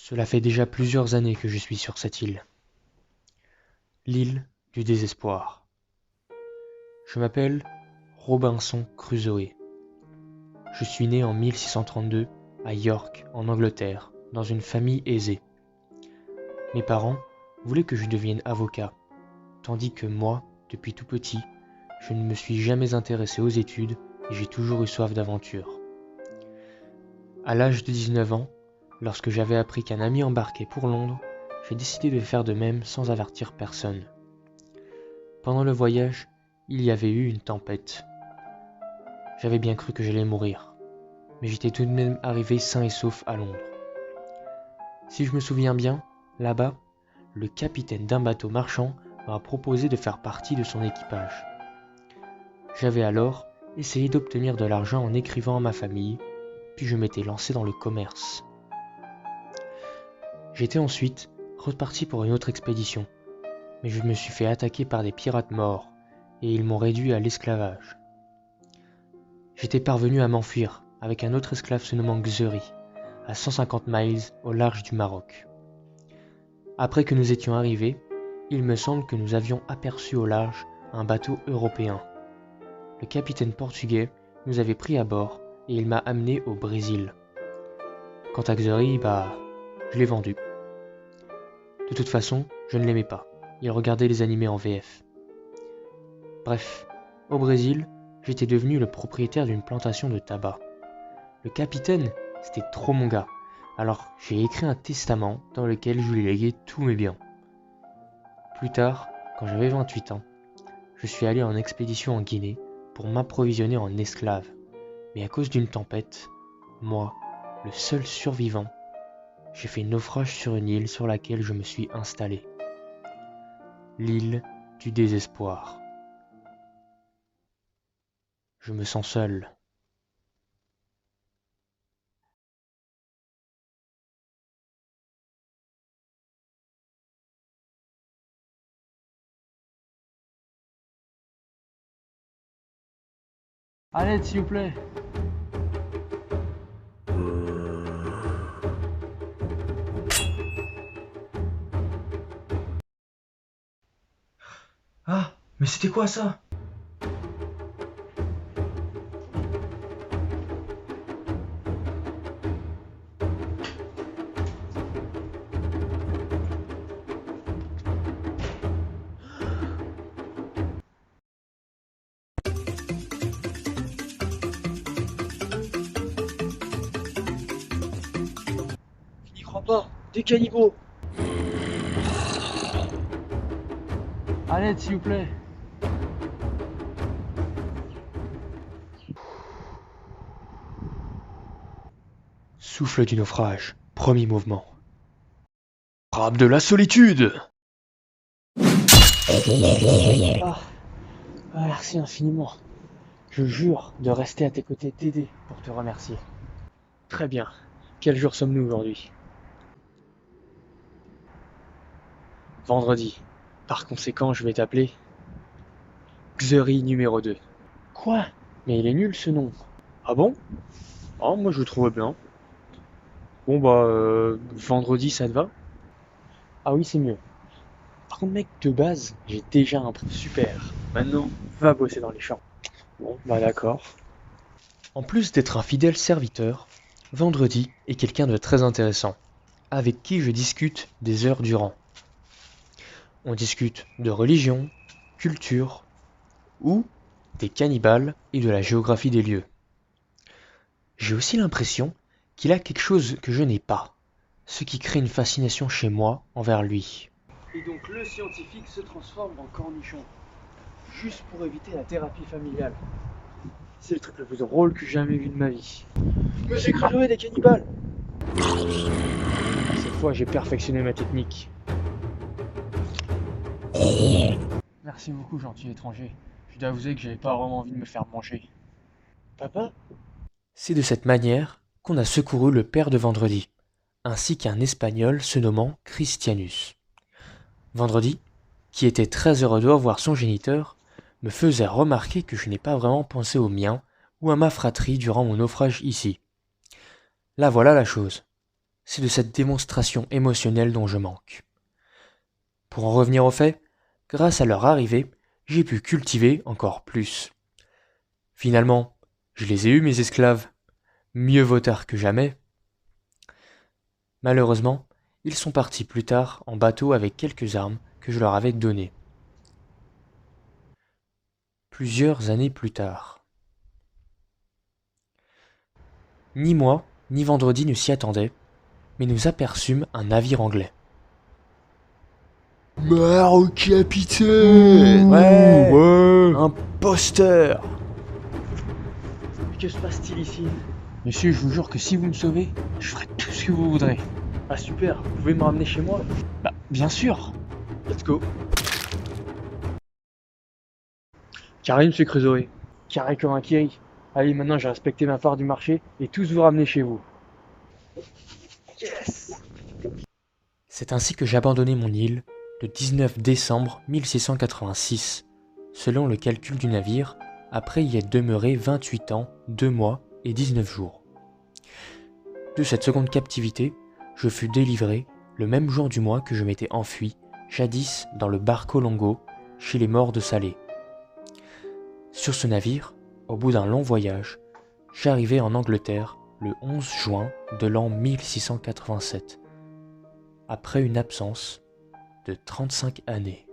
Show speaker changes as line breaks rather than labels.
Cela fait déjà plusieurs années que je suis sur cette île. L'île du désespoir. Je m'appelle Robinson Crusoe. Je suis né en 1632 à York, en Angleterre, dans une famille aisée. Mes parents voulaient que je devienne avocat, tandis que moi, depuis tout petit, je ne me suis jamais intéressé aux études et j'ai toujours eu soif d'aventure. À l'âge de 19 ans, lorsque j'avais appris qu'un ami embarquait pour Londres, j'ai décidé de faire de même sans avertir personne. Pendant le voyage, il y avait eu une tempête. J'avais bien cru que j'allais mourir, mais j'étais tout de même arrivé sain et sauf à Londres. Si je me souviens bien, là-bas, le capitaine d'un bateau marchand m'a proposé de faire partie de son équipage. J'avais alors essayé d'obtenir de l'argent en écrivant à ma famille, puis je m'étais lancé dans le commerce. J'étais ensuite reparti pour une autre expédition, mais je me suis fait attaquer par des pirates morts, et ils m'ont réduit à l'esclavage. J'étais parvenu à m'enfuir avec un autre esclave se nommant Xury, à 150 miles au large du Maroc. Après que nous étions arrivés, il me semble que nous avions aperçu au large un bateau européen. Le capitaine portugais nous avait pris à bord et il m'a amené au Brésil. Quant à Xury, je l'ai vendu. De toute façon, je ne l'aimais pas. Il regardait les animés en VF. Bref, au Brésil, j'étais devenu le propriétaire d'une plantation de tabac. Le capitaine, c'était trop mon gars, alors j'ai écrit un testament dans lequel je lui léguais tous mes biens. Plus tard, quand j'avais 28 ans, je suis allé en expédition en Guinée pour m'approvisionner en esclaves. Mais à cause d'une tempête, moi, le seul survivant, j'ai fait naufrage sur une île sur laquelle je me suis installé. L'île du désespoir. Je me sens seul.
À l'aide, s'il vous plaît.
Ah, mais c'était quoi ça?
Je n'y crois pas. Des cannibaux. À l'aide, s'il vous plaît.
Souffle du naufrage, premier mouvement. Frappe de la solitude!
Merci infiniment. Je jure de rester à tes côtés, t'aider pour te remercier.
Très bien. Quel jour sommes-nous aujourd'hui? Vendredi. Par conséquent, je vais t'appeler Xury numéro 2.
Quoi? Mais il est nul ce nom.
Ah bon? Ah, moi je le trouve bien. Bon vendredi ça te va?
Ah oui, c'est mieux. Par contre, mec, de base, j'ai déjà un prix.
Super. Maintenant, va bosser dans les champs.
Bon, d'accord.
En plus d'être un fidèle serviteur, Vendredi est quelqu'un de très intéressant, avec qui je discute des heures durant. On discute de religion, culture, ou des cannibales et de la géographie des lieux. J'ai aussi l'impression qu'il a quelque chose que je n'ai pas, ce qui crée une fascination chez moi envers lui.
Et donc le scientifique se transforme en cornichon, juste pour éviter la thérapie familiale. C'est le truc le plus drôle que j'ai jamais vu de ma vie. Monsieur Crusoe des cannibales!
Cette fois, j'ai perfectionné ma technique.
Merci beaucoup, gentil étranger. Je dois avouer que j'avais pas vraiment envie de me faire manger. Papa?
C'est de cette manière qu'on a secouru le père de Vendredi, ainsi qu'un Espagnol se nommant Christianus. Vendredi, qui était très heureux de revoir son géniteur, me faisait remarquer que je n'ai pas vraiment pensé au mien ou à ma fratrie durant mon naufrage ici. Là voilà la chose. c'est de cette démonstration émotionnelle dont je manque. Pour en revenir aux faits, grâce à leur arrivée, j'ai pu cultiver encore plus. Finalement, je les ai eus mes esclaves. Mieux vaut tard que jamais. Malheureusement, ils sont partis plus tard en bateau avec quelques armes que je leur avais données. Plusieurs années plus tard. Ni moi, ni Vendredi ne s'y attendaient, mais nous aperçûmes un navire anglais.
Mare au capitaine.
Ouais. Imposteur.
Que se passe-t-il ici?
Monsieur, je vous jure que si vous me sauvez, je ferai tout ce que vous voudrez.
Ah super, vous pouvez me ramener chez moi?
Bah, bien sûr.
Let's go. Carré, monsieur Crusoe. Carré comme un kiri. Allez, maintenant j'ai respecté ma part du marché et tous vous ramener chez vous. Yes!
C'est ainsi que j'abandonnai mon île le 19 décembre 1686, selon le calcul du navire, après y être demeuré 28 ans, 2 mois et 19 jours. De cette seconde captivité, je fus délivré le même jour du mois que je m'étais enfui, jadis dans le Barco Longo, chez les morts de Salé. Sur ce navire, au bout d'un long voyage, j'arrivai en Angleterre le 11 juin de l'an 1687, après une absence de 35 années.